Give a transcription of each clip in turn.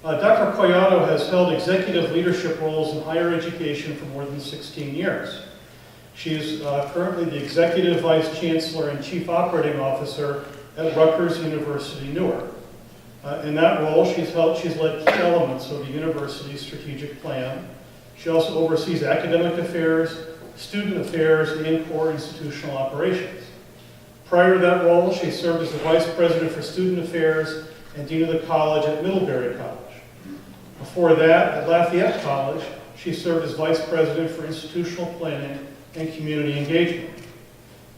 Dr. Collado has held executive leadership roles in higher education for more than 16 years. She is currently the Executive Vice Chancellor and Chief Operating Officer at Rutgers University, Newark. In that role, she's led key elements of the university's strategic plan. She also oversees academic affairs, student affairs, and core institutional operations. Prior to that role, she served as the Vice President for Student Affairs and Dean of the College at Middlebury College. Before that, at Lafayette College, she served as Vice President for Institutional Planning and Community Engagement.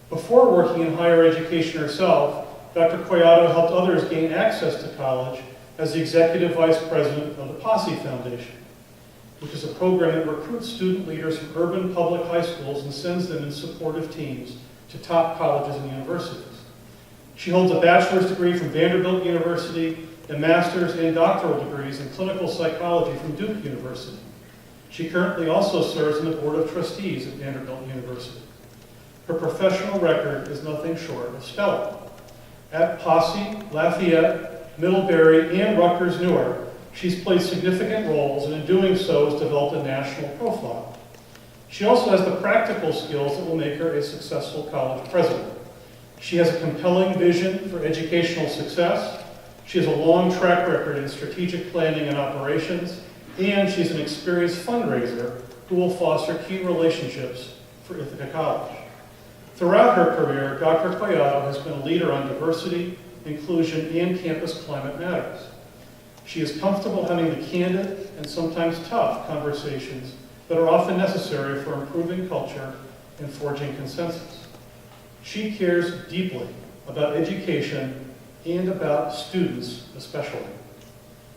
Before working in higher education herself, Dr. Collado helped others gain access to college as the Executive Vice President of the Posse Foundation, which is a program that recruits student leaders from urban public high schools and sends them in supportive teams to top colleges and universities. She holds a bachelor's degree from Vanderbilt University and master's and doctoral degrees in clinical psychology from Duke University. She currently also serves on the Board of Trustees at Vanderbilt University. Her professional record is nothing short of stellar. At Posse, Lafayette, Middlebury, and Rutgers Newark, she's played significant roles, and in doing so has developed a national profile. She also has the practical skills that will make her a successful college president. She has a compelling vision for educational success. She has a long track record in strategic planning and operations, and she's an experienced fundraiser who will foster key relationships for Ithaca College. Throughout her career, Dr. Collado has been a leader on diversity, inclusion, and campus climate matters. She is comfortable having the candid and sometimes tough conversations that are often necessary for improving culture and forging consensus. She cares deeply about education and about students especially.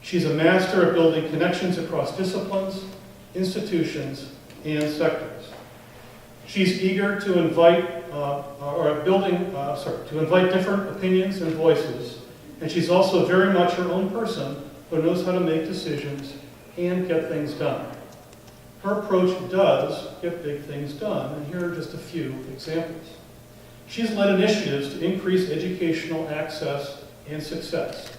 She's a master of building connections across disciplines, institutions, and sectors. She's eager to invite different opinions and voices, and she's also very much her own person who knows how to make decisions and get things done. Her approach does get big things done, and here are just a few examples. She's led initiatives to increase educational access and success,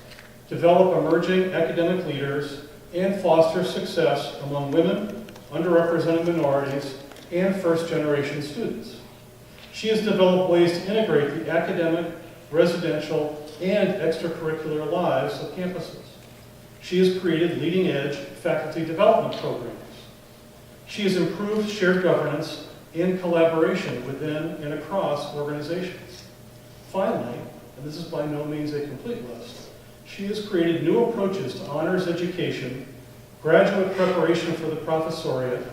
develop emerging academic leaders, and foster success among women, underrepresented minorities, and first-generation students. She has developed ways to integrate the academic, residential, and extracurricular lives of campuses. She has created leading-edge faculty development programs. She has improved shared governance and collaboration within and across organizations. Finally, and this is by no means a complete list, she has created new approaches to honors education, graduate preparation for the professoriate,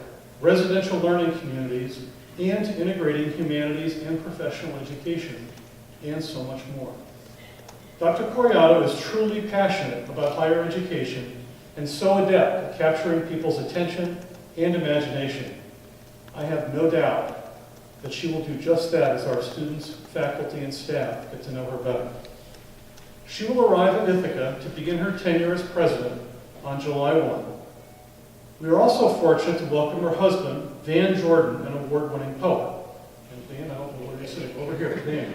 residential learning communities, and to integrating humanities and professional education, and so much more. Dr. Collado is truly passionate about higher education and so adept at capturing people's attention and imagination. I have no doubt that she will do just that as our students, faculty, and staff get to know her better. She will arrive at Ithaca to begin her tenure as president on July 1. We are also fortunate to welcome her husband, Van Jordan, an award-winning poet. And Van, I don't know where you're sitting. Over here, Van.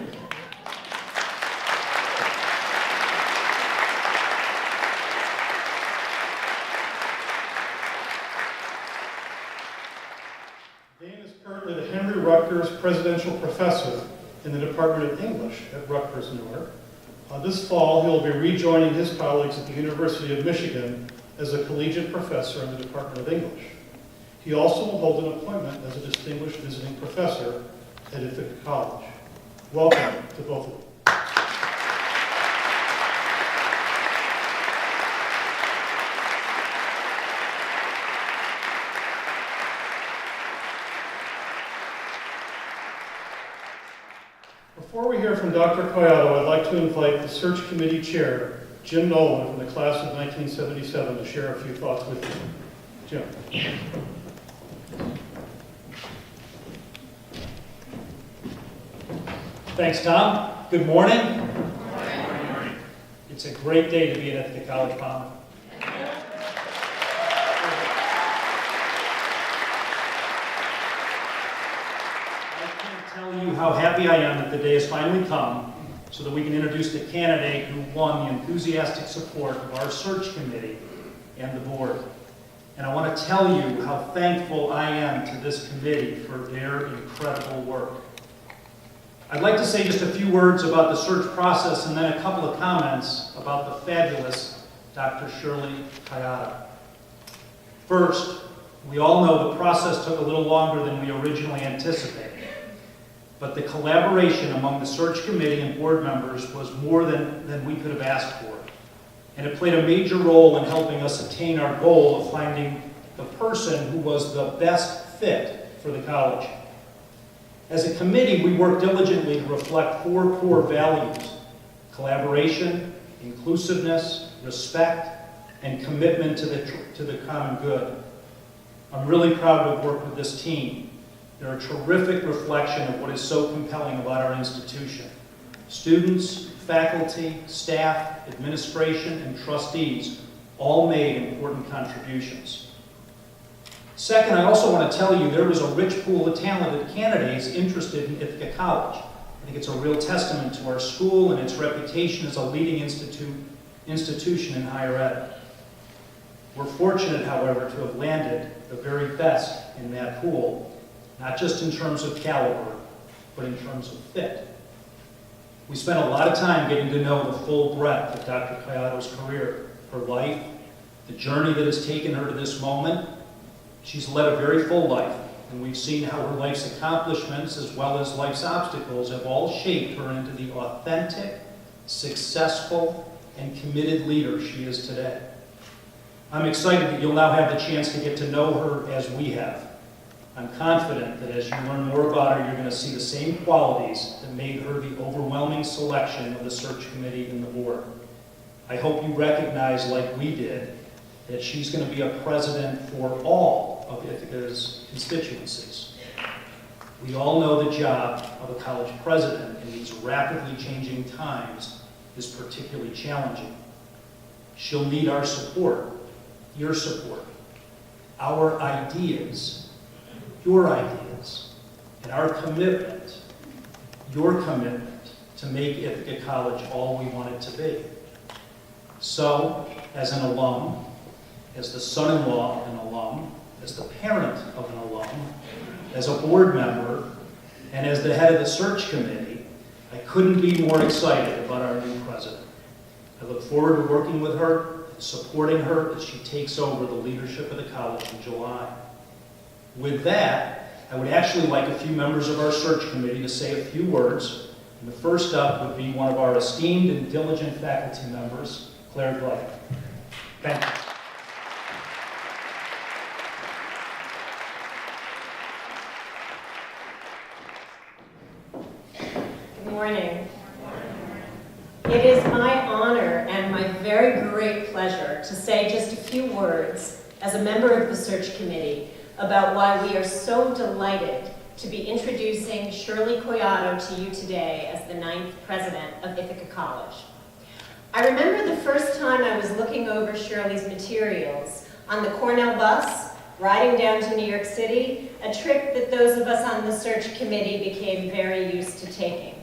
Van is currently the Henry Rutgers Presidential Professor in the Department of English at Rutgers Newark. This fall, he will be rejoining his colleagues at the University of Michigan as a collegiate professor in the Department of English. He also will hold an appointment as a distinguished visiting professor at Ithaca College. Welcome to both of them. Before we hear from Dr. Collado, I'd like to invite the search committee chair, Jim Nolan, from the class of 1977, to share a few thoughts with you. Jim. Thanks, Tom. Good morning. Good morning. It's a great day to be at Ithaca College, Tom. Tell you how happy I am that the day has finally come so that we can introduce the candidate who won the enthusiastic support of our search committee and the board. And I want to tell you how thankful I am to this committee for their incredible work. I'd like to say just a few words about the search process and then a couple of comments about the fabulous Dr. Shirley Collado. First, we all know the process took a little longer than we originally anticipated, but the collaboration among the search committee and board members was more than we could have asked for. And it played a major role in helping us attain our goal of finding the person who was the best fit for the college. As a committee, we worked diligently to reflect 4 core values: collaboration, inclusiveness, respect, and commitment to the common good. I'm really proud to have worked with this team. They're a terrific reflection of what is so compelling about our institution. Students, faculty, staff, administration, and trustees all made important contributions. Second, I also want to tell you there was a rich pool of talented candidates interested in Ithaca College. I think it's a real testament to our school and its reputation as a leading institution in higher ed. We're fortunate, however, to have landed the very best in that pool, not just in terms of caliber, but in terms of fit. We spent a lot of time getting to know the full breadth of Dr. Collado's career, her life, the journey that has taken her to this moment. She's led a very full life, and we've seen how her life's accomplishments as well as life's obstacles have all shaped her into the authentic, successful, and committed leader she is today. I'm excited that you'll now have the chance to get to know her as we have. I'm confident that as you learn more about her, you're going to see the same qualities that made her the overwhelming selection of the search committee and the board. I hope you recognize, like we did, that she's going to be a president for all of Ithaca's constituencies. We all know the job of a college president in these rapidly changing times is particularly challenging. She'll need our support, your support, our ideas, your ideas, and our commitment, your commitment to make Ithaca College all we want it to be. So, as an alum, as the son-in-law of an alum, as the parent of an alum, as a board member, and as the head of the search committee, I couldn't be more excited about our new president. I look forward to working with her, supporting her as she takes over the leadership of the college in July. With that, I would actually like a few members of our search committee to say a few words. And the first up would be one of our esteemed and diligent faculty members, Claire Glay. Thank you. Good morning. It is my honor and my very great pleasure to say just a few words as a member of the search committee about why we are so delighted to be introducing Shirley Collado to you today as the 9th president of Ithaca College. I remember the first time I was looking over Shirley's materials on the Cornell bus, riding down to New York City, a trip that those of us on the search committee became very used to taking.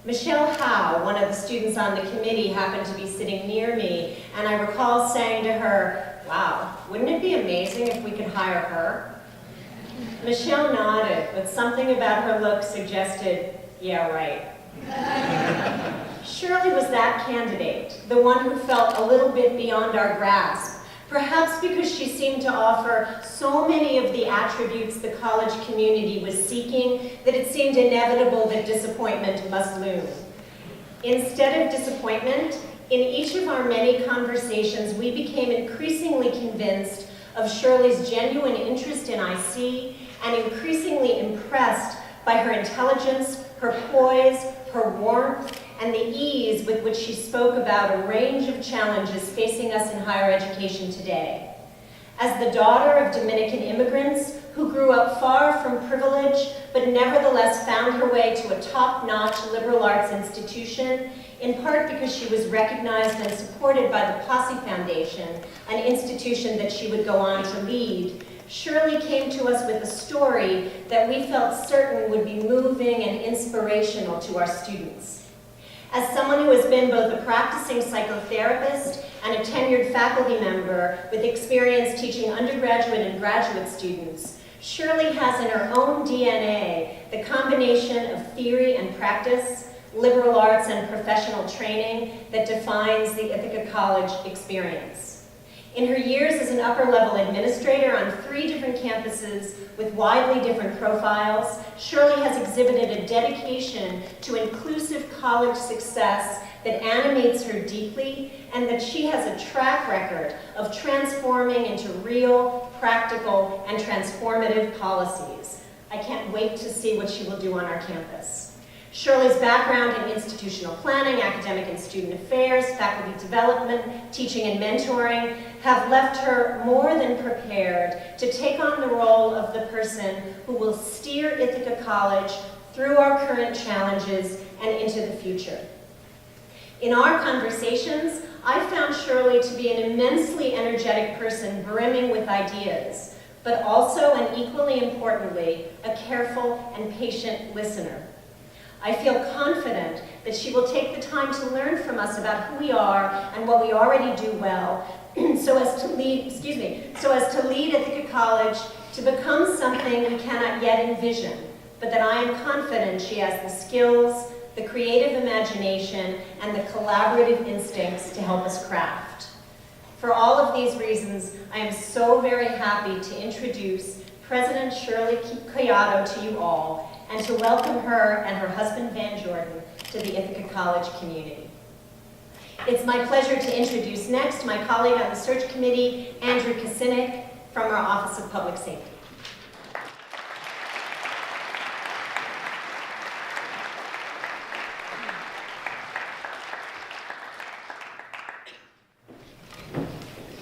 Michelle Howe, one of the students on the committee, happened to be sitting near me, and I recall saying to her, "Wow, wouldn't it be amazing if we could hire her?" Michelle nodded, but something about her look suggested, "Yeah, right." Shirley was that candidate, the one who felt a little bit beyond our grasp, perhaps because she seemed to offer so many of the attributes the college community was seeking that it seemed inevitable that disappointment must loom. Instead of disappointment, in each of our many conversations, we became increasingly convinced of Shirley's genuine interest in IC and increasingly impressed by her intelligence, her poise, her warmth, and the ease with which she spoke about a range of challenges facing us in higher education today. As the daughter of Dominican immigrants who grew up far from privilege, but nevertheless found her way to a top-notch liberal arts institution, in part because she was recognized and supported by the Posse Foundation, an institution that she would go on to lead, Shirley came to us with a story that we felt certain would be moving and inspirational to our students. As someone who has been both a practicing psychotherapist and a tenured faculty member with experience teaching undergraduate and graduate students, Shirley has in her own DNA the combination of theory and practice, liberal arts and professional training that defines the Ithaca College experience. In her years as an upper-level administrator on 3 different campuses with widely different profiles, Shirley has exhibited a dedication to inclusive college success that animates her deeply, and that she has a track record of transforming into real, practical, and transformative policies. I can't wait to see what she will do on our campus. Shirley's background in institutional planning, academic and student affairs, faculty development, teaching and mentoring have left her more than prepared to take on the role of the person who will steer Ithaca College through our current challenges and into the future. In our conversations, I found Shirley to be an immensely energetic person brimming with ideas, but also, and equally importantly, a careful and patient listener. I feel confident that she will take the time to learn from us about who we are and what we already do well, so as to lead Ithaca College to become something we cannot yet envision, but that I am confident she has the skills, the creative imagination, and the collaborative instincts to help us craft. For all of these reasons, I am so very happy to introduce President Shirley Collado to you all, and to welcome her and her husband Van Jordan to the Ithaca College community. It's my pleasure to introduce next my colleague on the search committee, Andrew Kasinik, from our Office of Public Safety.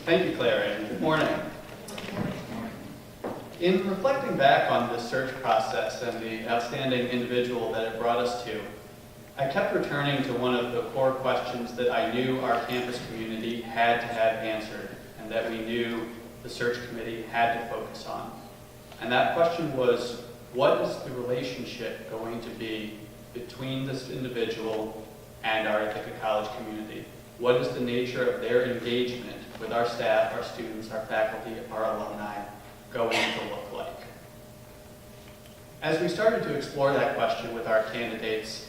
Thank you, Claire, and good morning. In reflecting back on this search process and the outstanding individual that it brought us to, I kept returning to one of the core questions that I knew our campus community had to have answered, and that we knew the search committee had to focus on. And that question was, what is the relationship going to be between this individual and our Ithaca College community? What is the nature of their engagement with our staff, our students, our faculty, our alumni going to look like? As we started to explore that question with our candidates,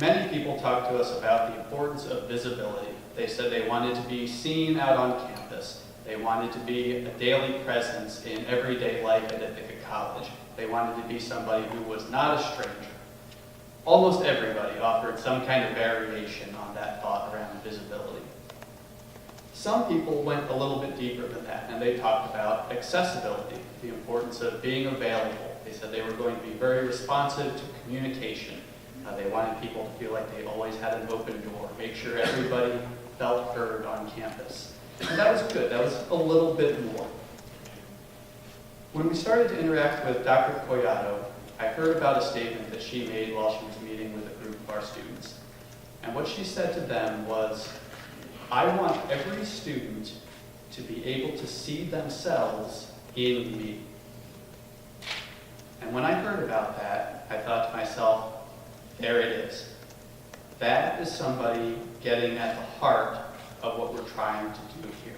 many people talked to us about the importance of visibility. They said they wanted to be seen out on campus. They wanted to be a daily presence in everyday life at Ithaca College. They wanted to be somebody who was not a stranger. Almost everybody offered some kind of variation on that thought around visibility. Some people went a little bit deeper than that, and they talked about accessibility, the importance of being available. They said they were going to be very responsive to communication. They wanted people to feel like they always had an open door, make sure everybody felt heard on campus. And that was good. That was a little bit more. When we started to interact with Dr. Collado, I heard about a statement that she made while she was meeting with a group of our students. And what she said to them was, I want every student to be able to see themselves in me. And when I heard about that, I thought to myself, there it is. That is somebody getting at the heart of what we're trying to do here.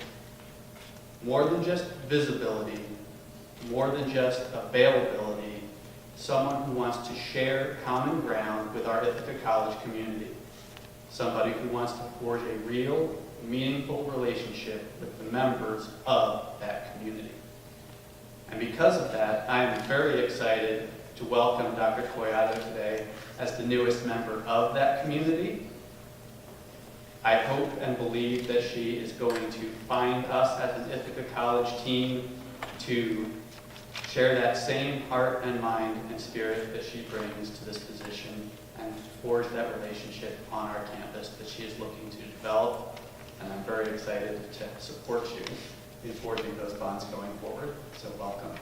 More than just visibility, more than just availability, someone who wants to share common ground with our Ithaca College community. Somebody who wants to forge a real, meaningful relationship with the members of that community. And because of that, I am very excited to welcome Dr. Collado today as the newest member of that community. I hope and believe that she is going to find us as an Ithaca College team to share that same heart and mind and spirit that she brings to this position and forge that relationship on our campus that she is looking to develop. And I'm very excited to support you in forging those bonds going forward. So welcome.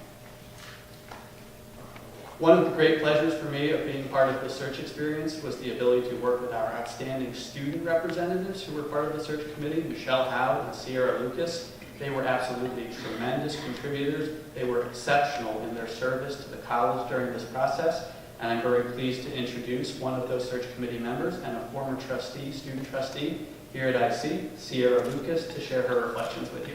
One of the great pleasures for me of being part of the search experience was the ability to work with our outstanding student representatives who were part of the search committee, Michelle Howe and Sierra Lucas. They were absolutely tremendous contributors. They were exceptional in their service to the college during this process. And I'm very pleased to introduce one of those search committee members and a former trustee, student trustee here at IC, Sierra Lucas, to share her reflections with you.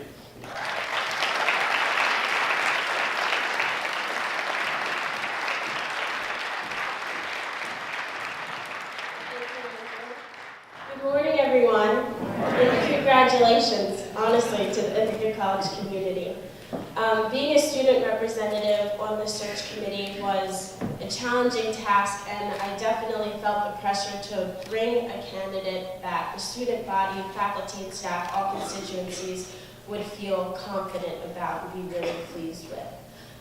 Good morning, everyone, and congratulations, honestly, to the Ithaca College community. Being a student representative on the search committee was a challenging task, and I definitely felt the pressure to bring a candidate that the student body, faculty, and staff, all constituencies, would feel confident about and be really pleased with.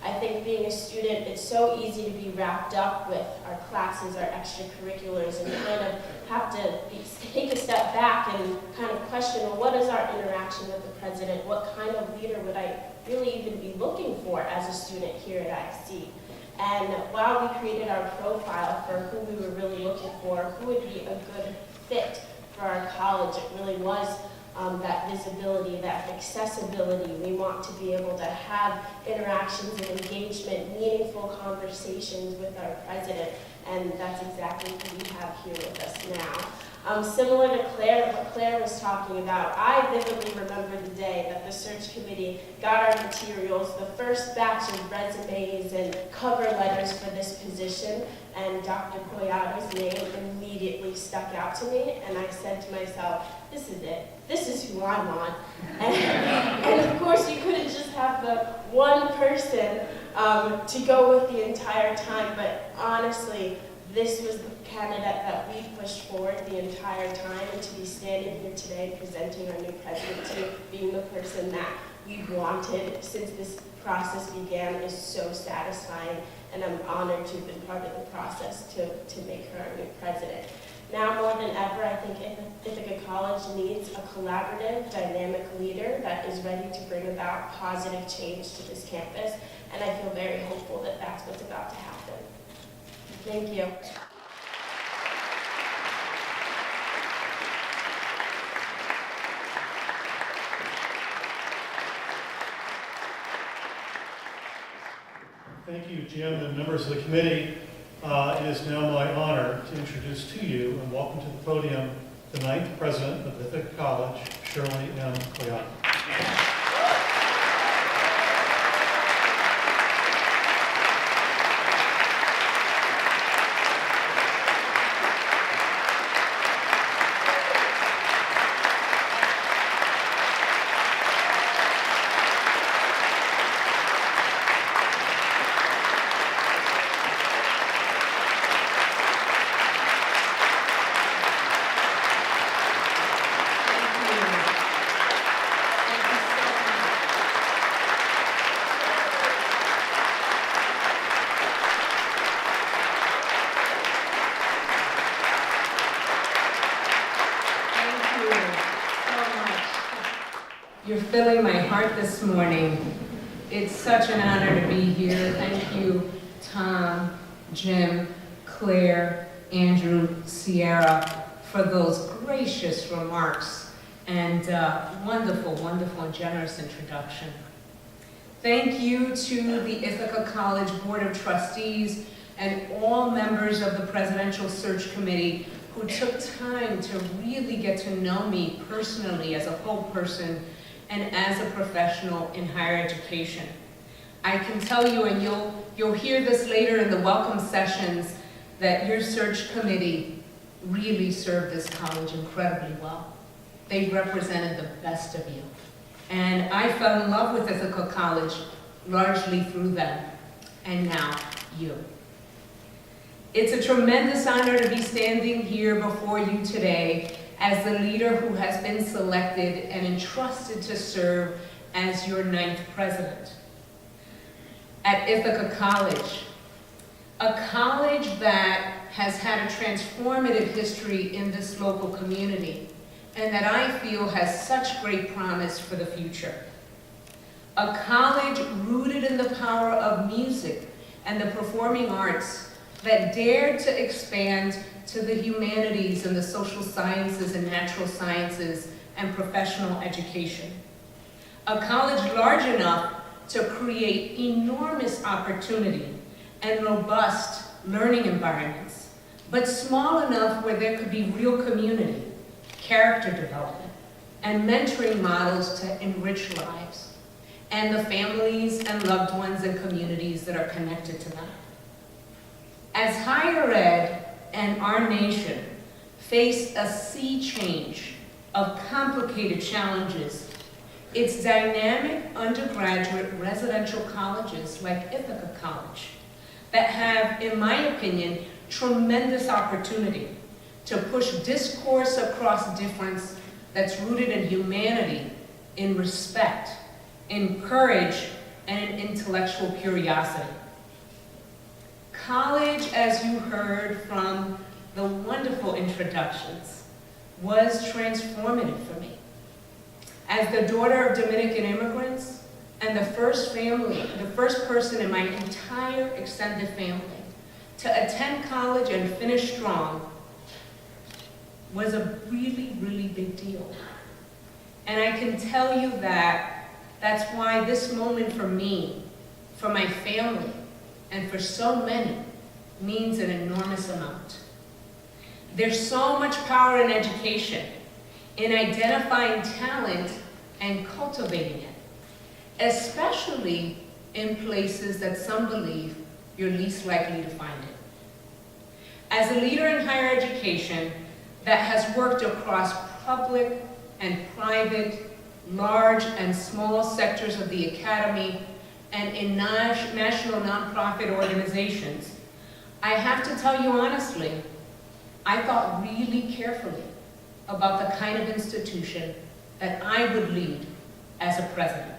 I think being a student, it's so easy to be wrapped up with our classes, our extracurriculars, and kind of have to take a step back and kind of question, well, what is our interaction with the president? What kind of leader would I really even be looking for as a student here at IC? And while we created our profile for who we were really looking for, who would be a good fit for our college, it really was that visibility, that accessibility. We want to be able to have interactions and engagement, meaningful conversations with our president, and that's exactly who we have here with us now. Similar to Claire, what Claire was talking about, I vividly remember the day that the search committee got our materials, the first batch of resumes and cover letters for this position, and Dr. Collado's name immediately stuck out to me, and I said to myself, this is it. This is who I want. And of course, you couldn't just have the one person to go with the entire time, but honestly, this was the candidate that we pushed forward the entire time, and to be standing here today presenting our new president to being the person that we wanted since this process began is so satisfying, and I'm honored to have been part of the process to make her our new president. Now more than ever, I think Ithaca College needs a collaborative, dynamic leader that is ready to bring about positive change to this campus, and I feel very hopeful that that's what's about to happen. Thank you. Thank you, Jim, and members of the committee. It is now my honor to introduce to you and welcome to the podium the ninth president of Ithaca College, Shirley M. Collado. You're filling my heart this morning. It's such an honor to be here. Thank you, Tom, Jim, Claire, Andrew, Sierra, for those gracious remarks and wonderful, wonderful and generous introduction. Thank you to the Ithaca College Board of Trustees and all members of the Presidential Search Committee who took time to really get to know me personally as a whole person and as a professional in higher education. I can tell you, and you'll hear this later in the welcome sessions, that your search committee really served this college incredibly well. They represented the best of you. And I fell in love with Ithaca College largely through them, and now you. It's a tremendous honor to be standing here before you today as the leader who has been selected and entrusted to serve as your ninth president. At Ithaca College, a college that has had a transformative history in this local community and that I feel has such great promise for the future. A college rooted in the power of music and the performing arts that dared to expand to the humanities and the social sciences and natural sciences and professional education. A college large enough to create enormous opportunity and robust learning environments, but small enough where there could be real community, character development, and mentoring models to enrich lives, and the families and loved ones and communities that are connected to them. As higher ed and our nation face a sea change of complicated challenges, it's dynamic undergraduate residential colleges like Ithaca College that have, in my opinion, tremendous opportunity to push discourse across difference that's rooted in humanity, in respect, in courage, and in intellectual curiosity. College, as you heard from the wonderful introductions, was transformative for me. As the daughter of Dominican immigrants and the first person in my entire extended family to attend college and finish strong was a really, really big deal. And I can tell you that that's why this moment for me, for my family, and for so many means an enormous amount. There's so much power in education, in identifying talent and cultivating it, especially in places that some believe you're least likely to find it. As a leader in higher education that has worked across public and private, large and small sectors of the academy and in national nonprofit organizations, I have to tell you honestly, I thought really carefully about the kind of institution that I would lead as a president.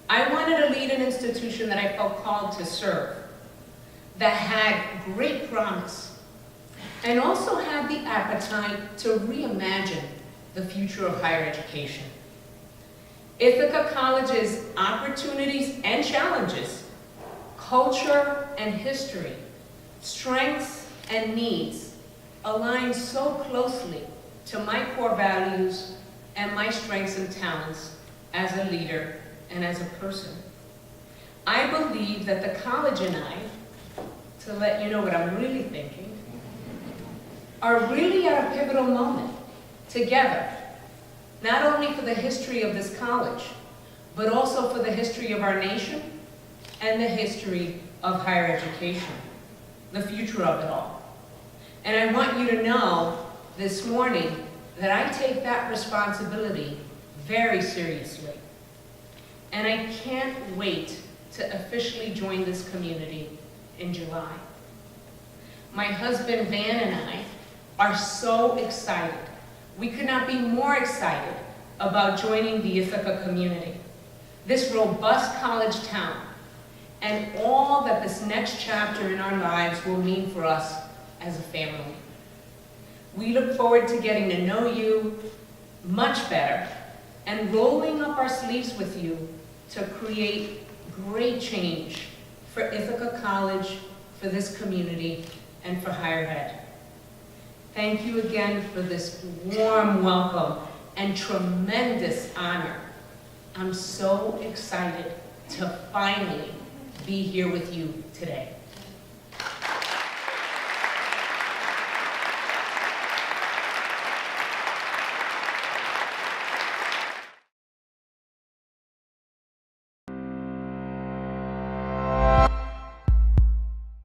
I wanted to lead an institution that I felt called to serve, that had great promise, and also had the appetite to reimagine the future of higher education. Ithaca College's opportunities and challenges, culture and history, strengths and needs align so closely to my core values and my strengths and talents as a leader and as a person. I believe that the college and I, to let you know what I'm really thinking, are really at a pivotal moment together, not only for the history of this college, but also for the history of our nation and the history of higher education, the future of it all. And I want you to know this morning that I take that responsibility very seriously. And I can't wait to officially join this community in July. My husband Van and I are so excited. We could not be more excited about joining the Ithaca community, this robust college town, and all that this next chapter in our lives will mean for us as a family. We look forward to getting to know you much better and rolling up our sleeves with you to create great change for Ithaca College, for this community, and for higher ed. Thank you again for this warm welcome and tremendous honor. I'm so excited to finally be here with you today.